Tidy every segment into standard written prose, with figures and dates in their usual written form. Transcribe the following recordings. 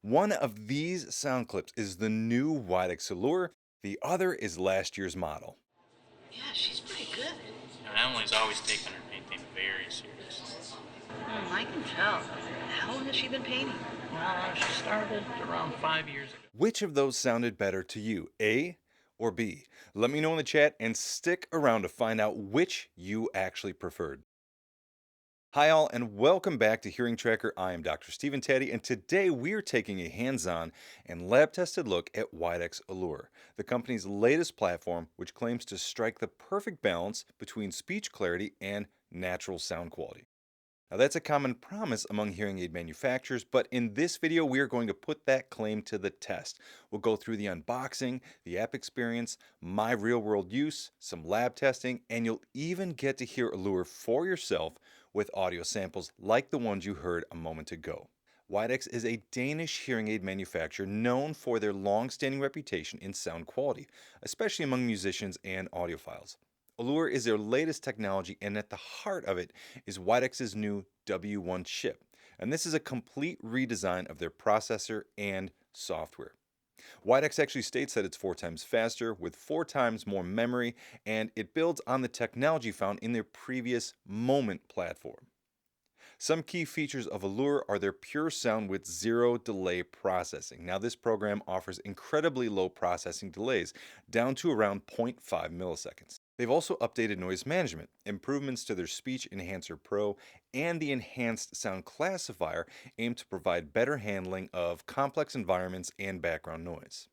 One of these sound clips is the new Widex Allure, the other is last year's model. Yeah, she's pretty good. Emily's always taken her painting very seriously. I can tell. How long has she been painting? She started around 5 years ago. Which of those sounded better to you, A or B? Let me know in the chat and stick around to find out which you actually preferred. Hi all and welcome back to Hearing Tracker. I am Dr. Stephen Taddei and today we're taking a hands-on and lab-tested look at Widex Allure, the company's latest platform which claims to strike the perfect balance between speech clarity and natural sound quality. Now that's a common promise among hearing aid manufacturers, but in this video we are going to put that claim to the test. We'll go through the unboxing, the app experience, my real-world use, some lab testing, and you'll even get to hear Allure for yourself with audio samples like the ones you heard a moment ago. Widex is a Danish hearing aid manufacturer known for their long-standing reputation in sound quality, especially among musicians and audiophiles. Allure is their latest technology, and at the heart of it is Widex's new W1 chip. And this is a complete redesign of their processor and software. Widex actually states that it's 4 times faster with 4 times more memory, and it builds on the technology found in their previous Moment platform. Some key features of Allure are their pure sound with zero delay processing. Now, this program offers incredibly low processing delays, down to around 0.5 milliseconds. They've also updated noise management, improvements to their Speech Enhancer Pro, and the enhanced sound classifier aim to provide better handling of complex environments and background noise.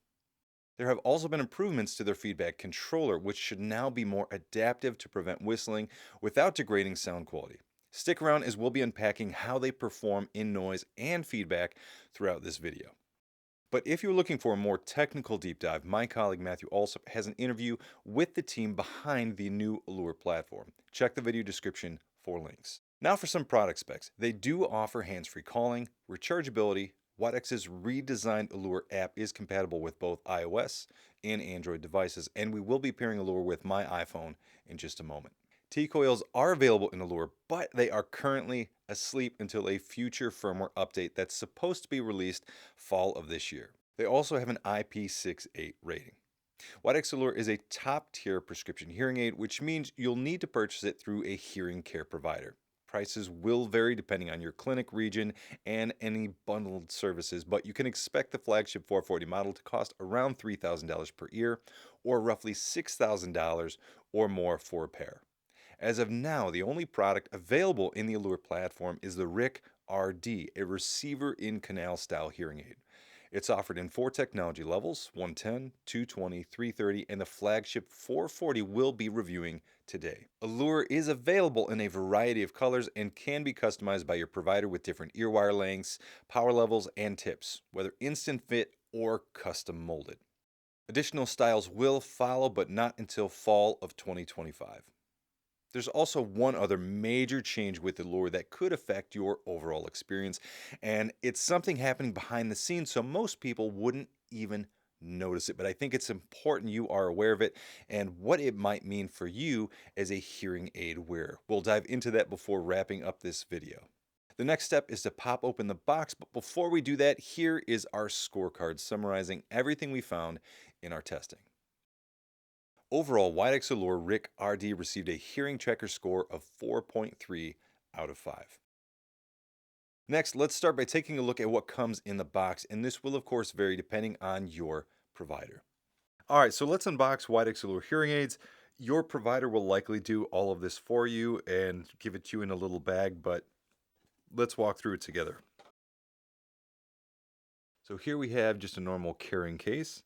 There have also been improvements to their feedback controller, which should now be more adaptive to prevent whistling without degrading sound quality. Stick around as we'll be unpacking how they perform in noise and feedback throughout this video. But if you're looking for a more technical deep dive, my colleague Matthew Alsop has an interview with the team behind the new Allure platform. Check the video description for links. Now for some product specs. They do offer hands-free calling, rechargeability. Widex's redesigned Allure app is compatible with both iOS and Android devices, and we will be pairing Allure with my iPhone in just a moment. T-coils are available in Allure, but they are currently asleep until a future firmware update that's supposed to be released fall of this year. They also have an IP68 rating. Widex Allure is a top-tier prescription hearing aid, which means you'll need to purchase it through a hearing care provider. Prices will vary depending on your clinic, region, and any bundled services, but you can expect the flagship 440 model to cost around $3,000 per ear, or roughly $6,000 or more for a pair. As of now, the only product available in the Allure platform is the RIC RD, a receiver in canal style hearing aid. It's offered in 4 technology levels, 110, 220, 330, and the flagship 440 we'll be reviewing today. Allure is available in a variety of colors and can be customized by your provider with different ear wire lengths, power levels, and tips, whether instant fit or custom molded. Additional styles will follow, but not until fall of 2025. There's also one other major change with Allure that could affect your overall experience, and it's something happening behind the scenes, so most people wouldn't even notice it. But I think it's important you are aware of it and what it might mean for you as a hearing aid wearer. We'll dive into that before wrapping up this video. The next step is to pop open the box, but before we do that, here is our scorecard summarizing everything we found in our testing. Overall, Widex Allure RIC RD received a hearing tracker score of 4.3 out of 5. Next, let's start by taking a look at what comes in the box, and this will of course vary depending on your provider. All right, so let's unbox Widex Allure hearing aids. Your provider will likely do all of this for you and give it to you in a little bag, but let's walk through it together. So here we have just a normal carrying case,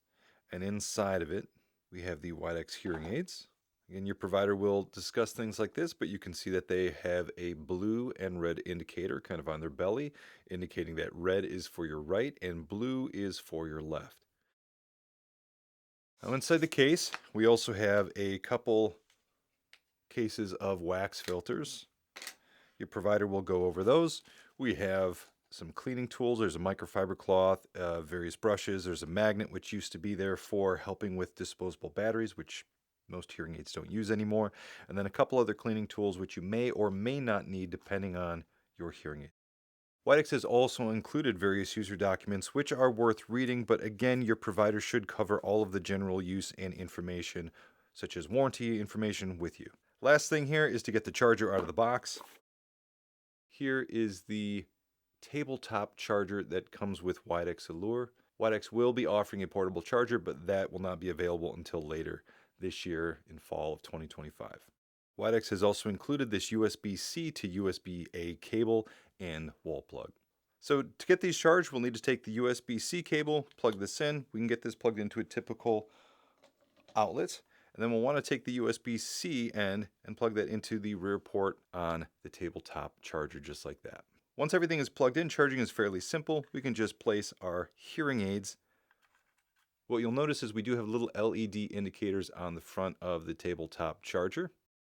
and inside of it, we have the Widex hearing aids. Again, your provider will discuss things like this, but you can see that they have a blue and red indicator kind of on their belly, indicating that red is for your right and blue is for your left. Now inside the case, we also have a couple cases of wax filters. Your provider will go over those. We have some cleaning tools. There's a microfiber cloth, various brushes. There's a magnet which used to be there for helping with disposable batteries, which most hearing aids don't use anymore. And then a couple other cleaning tools which you may or may not need depending on your hearing aid. Widex has also included various user documents which are worth reading, but again, your provider should cover all of the general use and information, such as warranty information, with you. Last thing here is to get the charger out of the box. Here is the tabletop charger that comes with Widex Allure. Widex will be offering a portable charger, but that will not be available until later this year in fall of 2025. Widex has also included this USB-C to USB-A cable and wall plug. So to get these charged, we'll need to take the USB-C cable, plug this in. We can get this plugged into a typical outlet. And then we'll want to take the USB-C end and plug that into the rear port on the tabletop charger, just like that. Once everything is plugged in, charging is fairly simple. We can just place our hearing aids. What you'll notice is we do have little LED indicators on the front of the tabletop charger.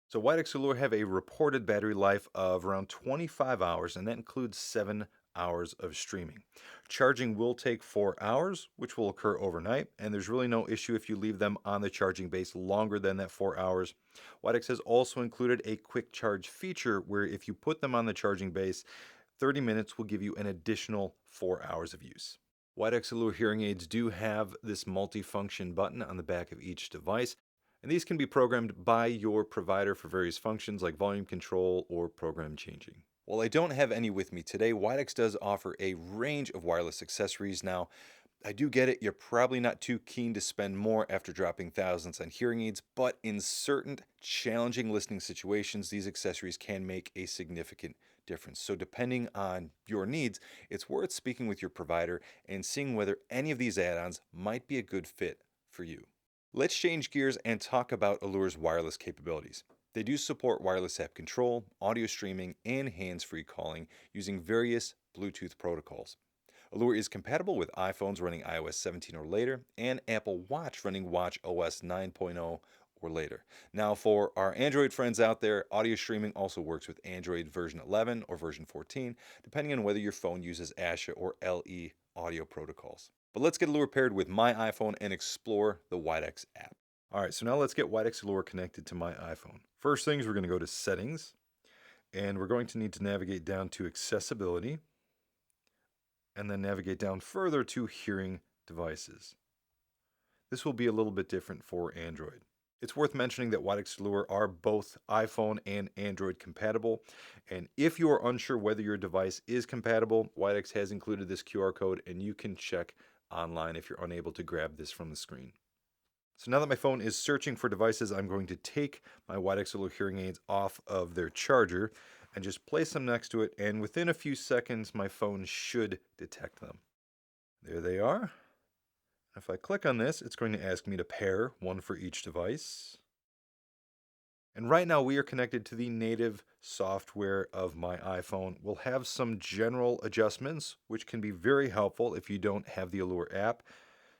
So Widex Allure have a reported battery life of around 25 hours, and that includes 7 hours of streaming. Charging will take 4 hours, which will occur overnight, and there's really no issue if you leave them on the charging base longer than that 4 hours. Widex has also included a quick charge feature where if you put them on the charging base, 30 minutes will give you an additional 4 hours of use. Widex Allure hearing aids do have this multifunction button on the back of each device, and these can be programmed by your provider for various functions like volume control or program changing. While I don't have any with me today, Widex does offer a range of wireless accessories. Now, I do get it, you're probably not too keen to spend more after dropping thousands on hearing aids, but in certain challenging listening situations, these accessories can make a significant difference. So depending on your needs, it's worth speaking with your provider and seeing whether any of these add-ons might be a good fit for you. Let's change gears and talk about Allure's wireless capabilities. They do support wireless app control, audio streaming, and hands-free calling using various Bluetooth protocols. Allure is compatible with iPhones running iOS 17 or later and Apple Watch running Watch OS 9.0 or later. Now, for our Android friends out there, audio streaming also works with Android version 11 or version 14, depending on whether your phone uses ASHA or LE audio protocols. But let's get Allure paired with my iPhone and explore the Widex app. All right, so now let's get Widex Allure connected to my iPhone. First things, we're going to go to Settings, and we're going to need to navigate down to Accessibility, and then navigate down further to Hearing Devices. This will be a little bit different for Android. It's worth mentioning that Widex Allure are both iPhone and Android compatible, and if you are unsure whether your device is compatible, Widex has included this QR code, and you can check online if you're unable to grab this from the screen. So now that my phone is searching for devices, I'm going to take my Widex Allure hearing aids off of their charger and just place them next to it, and within a few seconds, my phone should detect them. There they are. If I click on this, it's going to ask me to pair one for each device. And right now we are connected to the native software of my iPhone. We'll have some general adjustments, which can be very helpful if you don't have the Allure app,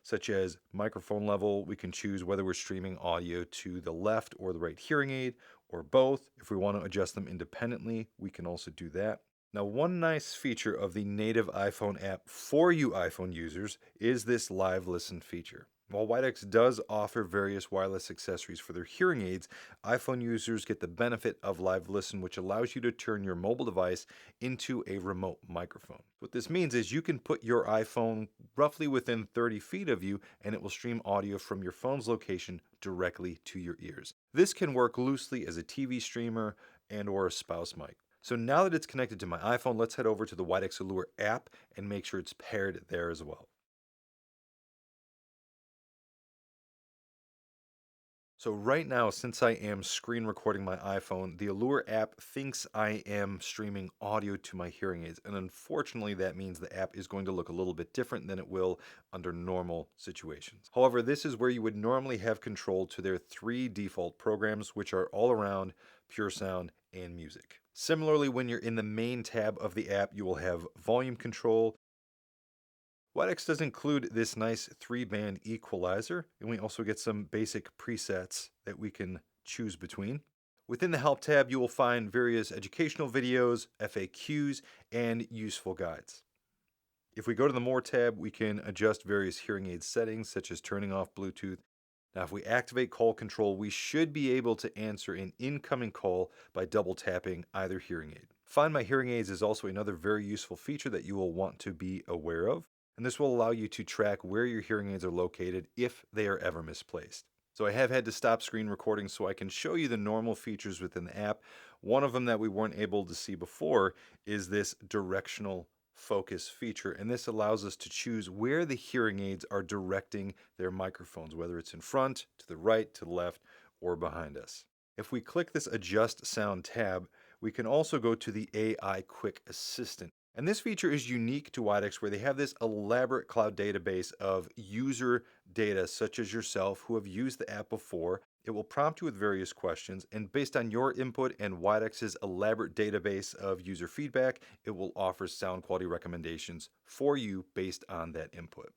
such as microphone level. We can choose whether we're streaming audio to the left or the right hearing aid, or both. If we want to adjust them independently, we can also do that. Now, one nice feature of the native iPhone app for you iPhone users is this live listen feature. While Widex does offer various wireless accessories for their hearing aids, iPhone users get the benefit of live listen, which allows you to turn your mobile device into a remote microphone. What this means is you can put your iPhone roughly within 30 feet of you, and it will stream audio from your phone's location directly to your ears. This can work loosely as a TV streamer and or a spouse mic. So now that it's connected to my iPhone, let's head over to the Widex Allure app and make sure it's paired there as well. So right now, since I am screen recording my iPhone, the Allure app thinks I am streaming audio to my hearing aids. And unfortunately, that means the app is going to look a little bit different than it will under normal situations. However, this is where you would normally have control to their 3 default programs, which are All Around, Pure Sound, and Music. Similarly, when you're in the main tab of the app, you will have volume control. Widex does include this nice 3-band equalizer, and we also get some basic presets that we can choose between. Within the Help tab, you will find various educational videos, FAQs, and useful guides. If we go to the More tab, we can adjust various hearing aid settings, such as turning off Bluetooth. Now, if we activate call control, we should be able to answer an incoming call by double tapping either hearing aid. Find My Hearing Aids is also another very useful feature that you will want to be aware of, and this will allow you to track where your hearing aids are located if they are ever misplaced. So I have had to stop screen recording so I can show you the normal features within the app. One of them that we weren't able to see before is this directional focus feature, and this allows us to choose where the hearing aids are directing their microphones, whether it's in front, to the right, to the left, or behind us. If we click this Adjust Sound tab, we can also go to the AI Quick Assistant. And this feature is unique to Widex, where they have this elaborate cloud database of user data, such as yourself, who have used the app before. It will prompt you with various questions, and based on your input and Widex's elaborate database of user feedback, it will offer sound quality recommendations for you based on that input.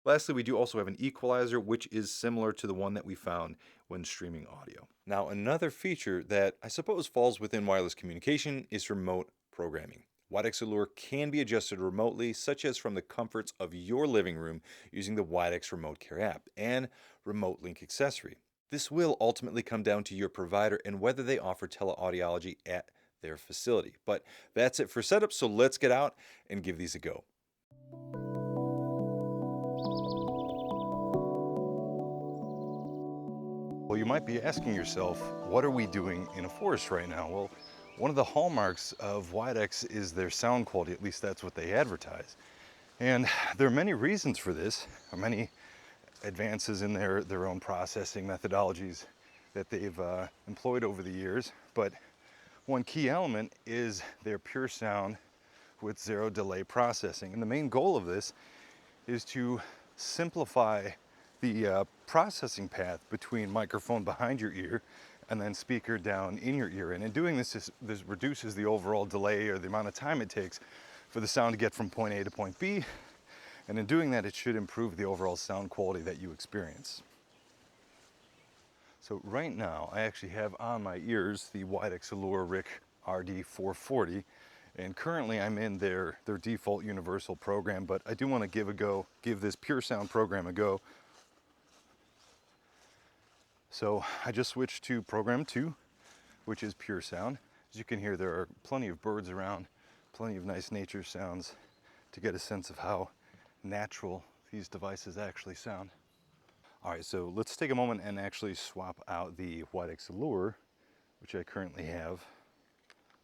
Lastly, we do also have an equalizer, which is similar to the one that we found when streaming audio. Now, another feature that I suppose falls within wireless communication is remote programming. Widex Allure can be adjusted remotely, such as from the comforts of your living room using the Widex Remote Care app and Remote Link accessory. This will ultimately come down to your provider and whether they offer teleaudiology at their facility. But that's it for setup, so let's get out and give these a go. Well, you might be asking yourself, what are we doing in a forest right now? Well, one of the hallmarks of Widex is their sound quality, at least that's what they advertise. And there are many reasons for this, or many advances in their own processing methodologies that they've employed over the years. But one key element is their pure sound with zero delay processing. And the main goal of this is to simplify the processing path between microphone behind your ear and then speaker down in your ear. And in doing this, this reduces the overall delay or the amount of time it takes for the sound to get from point A to point B. And in doing that, it should improve the overall sound quality that you experience. So right now, I actually have on my ears the Widex Allure RIC RD440. And currently I'm in their default universal program, but I do want to give this pure sound program a go. So I just switched to program 2, which is pure sound. As you can hear, there are plenty of birds around, plenty of nice nature sounds to get a sense of how natural these devices actually sound. All right, so let's take a moment and actually swap out the Widex Allure, which I currently have,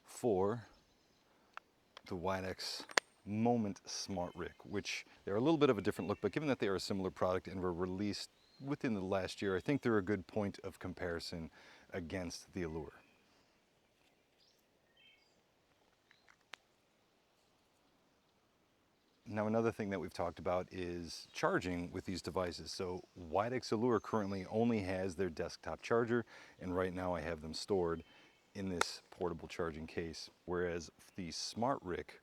for the Widex Moment Smart RIC, which they're a little bit of a different look, but given that they are a similar product and were released within the last year, I think they're a good point of comparison against the Allure. Now, another thing that we've talked about is charging with these devices. So Widex Allure currently only has their desktop charger, and right now I have them stored in this portable charging case. Whereas the Smart RIC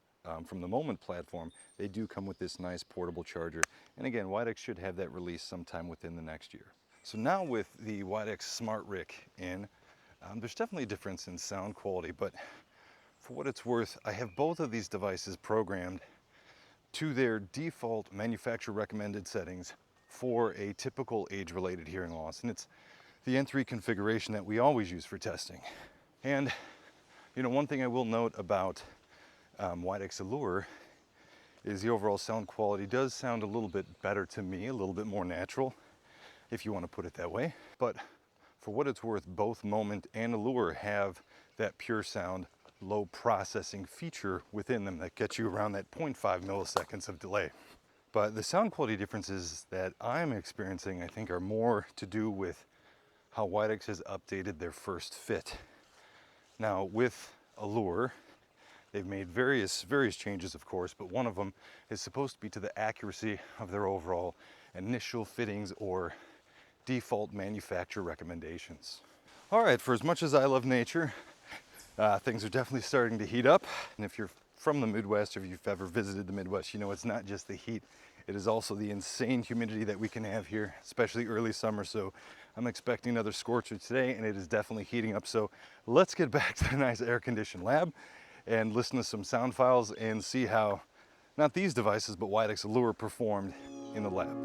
from the Moment platform, they do come with this nice portable charger. And again, Widex should have that released sometime within the next year. So now with the Widex Smart RIC in, there's definitely a difference in sound quality, but for what it's worth, I have both of these devices programmed to their default manufacturer recommended settings for a typical age-related hearing loss. And it's the N3 configuration that we always use for testing. And you know, one thing I will note about Widex Allure is the overall sound quality does sound a little bit better to me, a little bit more natural, if you want to put it that way. But for what it's worth, both Moment and Allure have that pure sound low processing feature within them that gets you around that 0.5 milliseconds of delay. But the sound quality differences that I'm experiencing, I think, are more to do with how Widex has updated their first fit. Now with Allure, they've made various changes, of course, but one of them is supposed to be to the accuracy of their overall initial fittings or default manufacturer recommendations. All right, for as much as I love nature, things are definitely starting to heat up. And if you're from the Midwest, or if you've ever visited the Midwest, you know it's not just the heat, it is also the insane humidity that we can have here, especially early summer. So I'm expecting another scorcher today, and it is definitely heating up. So let's get back to the nice air-conditioned lab and listen to some sound files and see how, not these devices, but Widex Allure performed in the lab.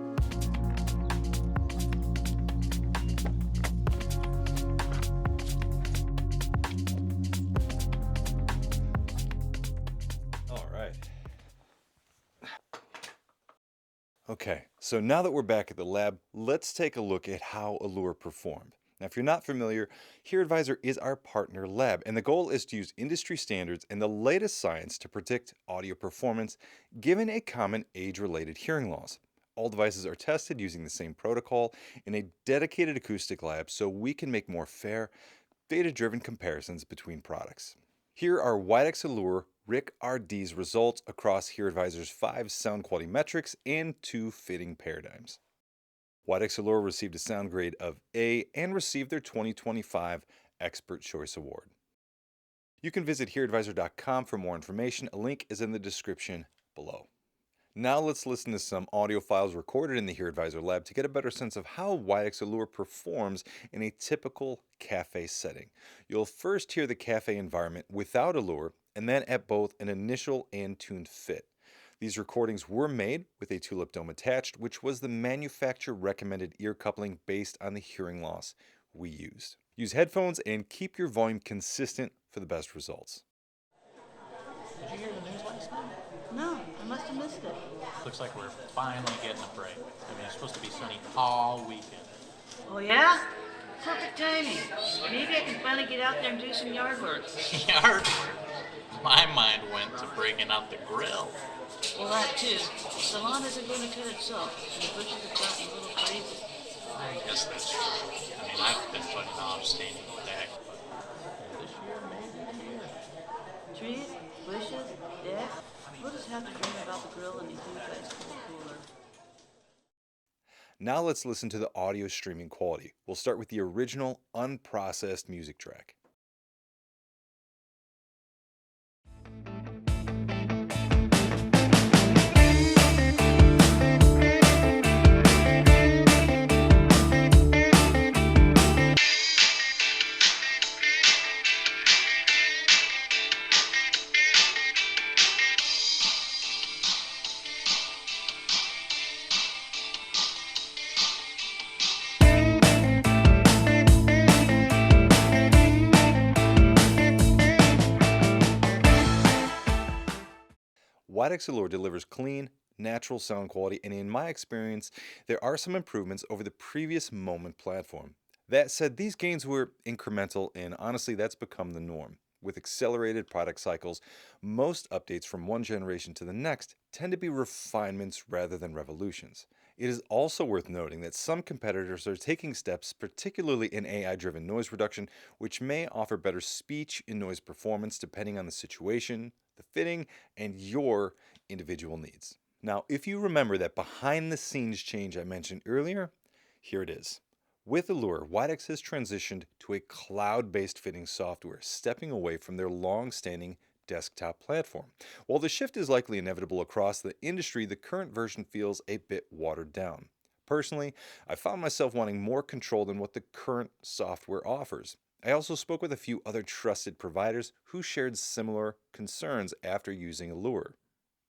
Okay, so now that we're back at the lab, let's take a look at how Allure performed. Now, if you're not familiar, HearAdvisor is our partner lab, and the goal is to use industry standards and the latest science to predict audio performance given a common age-related hearing loss. All devices are tested using the same protocol in a dedicated acoustic lab so we can make more fair, data-driven comparisons between products. Here are Widex Allure Rick RD's results across HearAdvisor's 5 sound quality metrics and 2 fitting paradigms. Widex Allure received a sound grade of A and received their 2025 Expert Choice Award. You can visit HearAdvisor.com for more information. A link is in the description below. Now let's listen to some audio files recorded in the HearAdvisor lab to get a better sense of how Widex Allure performs in a typical cafe setting. You'll first hear the cafe environment without Allure, and then at both an initial and tuned fit. These recordings were made with a tulip dome attached, which was the manufacturer recommended ear coupling based on the hearing loss we used. Use headphones and keep your volume consistent for the best results. Did you hear the news last night? No, I must have missed it. Looks like we're finally getting a break. I mean, it's supposed to be sunny all weekend. Oh, yeah? Perfect timing. Maybe I can finally get out there and do some yard work. Yard work. My mind went to breaking out the grill. Well, that too. The lawn isn't going to cut itself, and the bushes have gotten a little crazy. I guess that's true. I mean, I've been putting off staining the deck, but this year may be the year. Trees, bushes, deck. We'll just have to dream about the grill and the huge ice cold cooler. Now let's listen to the audio streaming quality. We'll start with the original unprocessed music track. Widex Allure delivers clean, natural sound quality, and in my experience, there are some improvements over the previous Moment platform. That said, these gains were incremental, and honestly, that's become the norm. With accelerated product cycles, most updates from one generation to the next tend to be refinements rather than revolutions. It is also worth noting that some competitors are taking steps, particularly in AI driven noise reduction, which may offer better speech and noise performance depending on the situation, the fitting, and your individual needs. Now, if you remember that behind the scenes change I mentioned earlier, here it is. With Allure, Widex has transitioned to a cloud based fitting software, stepping away from their long standing desktop platform. While the shift is likely inevitable across the industry, the current version feels a bit watered down. Personally, I found myself wanting more control than what the current software offers. I also spoke with a few other trusted providers who shared similar concerns after using Allure.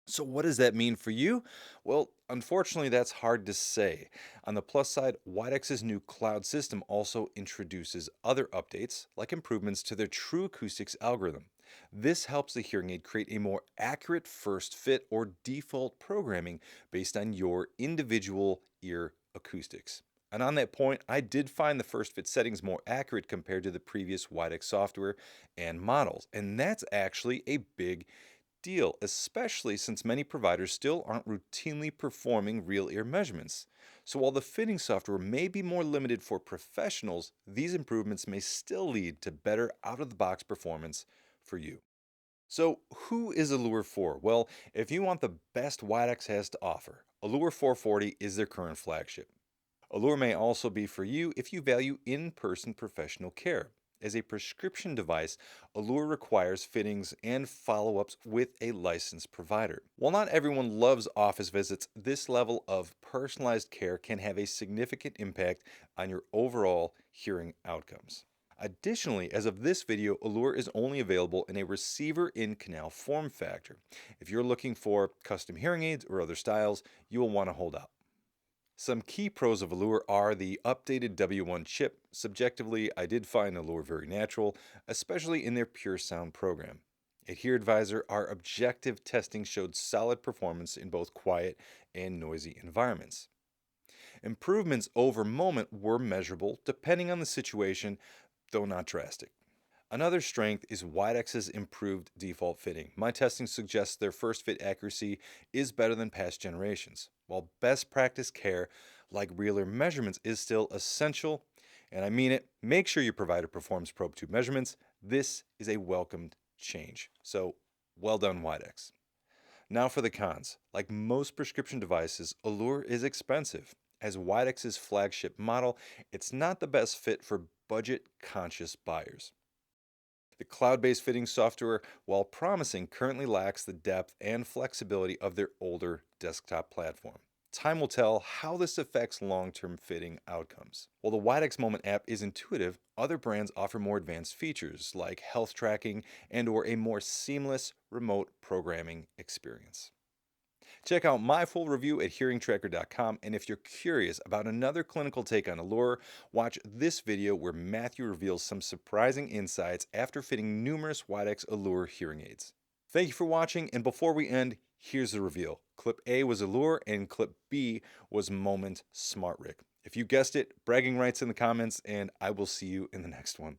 So, what does that mean for you? Well, unfortunately, that's hard to say. On the plus side, Widex's new cloud system also introduces other updates, like improvements to their True Acoustics algorithm. This helps the hearing aid create a more accurate first fit or default programming based on your individual ear acoustics. And on that point, I did find the first fit settings more accurate compared to the previous Widex software and models. And that's actually a big deal, especially since many providers still aren't routinely performing real ear measurements. So while the fitting software may be more limited for professionals, these improvements may still lead to better out of the box performance for you. So, who is Allure for? Well, if you want the best Widex has to offer, Allure 440 is their current flagship. Allure may also be for you if you value in person professional care. As a prescription device, Allure requires fittings and follow ups with a licensed provider. While not everyone loves office visits, this level of personalized care can have a significant impact on your overall hearing outcomes. Additionally, as of this video, Allure is only available in a receiver in canal form factor. If you're looking for custom hearing aids or other styles, you will want to hold out. Some key pros of Allure are the updated W1 chip. Subjectively, I did find Allure very natural, especially in their Pure Sound program. At HearAdvisor, our objective testing showed solid performance in both quiet and noisy environments. Improvements over moment were measurable depending on the situation, though not drastic. Another strength is Widex's improved default fitting. My testing suggests their first fit accuracy is better than past generations. While best practice care, like realer measurements, is still essential, and I mean it, make sure your provider performs probe tube measurements. This is a welcomed change. So, well done, Widex. Now for the cons. Like most prescription devices, Allure is expensive. As Widex's flagship model, it's not the best fit for budget-conscious buyers. The cloud-based fitting software, while promising, currently lacks the depth and flexibility of their older desktop platform. Time will tell how this affects long-term fitting outcomes. While the Widex Moment app is intuitive, other brands offer more advanced features like health tracking and/or a more seamless remote programming experience. Check out my full review at hearingtracker.com, and if you're curious about another clinical take on Allure, watch this video where Matthew reveals some surprising insights after fitting numerous Widex Allure hearing aids. Thank you for watching, and before we end, here's the reveal. Clip A was Allure, and clip B was Moment Smart Rig. If you guessed it, bragging rights in the comments, and I will see you in the next one.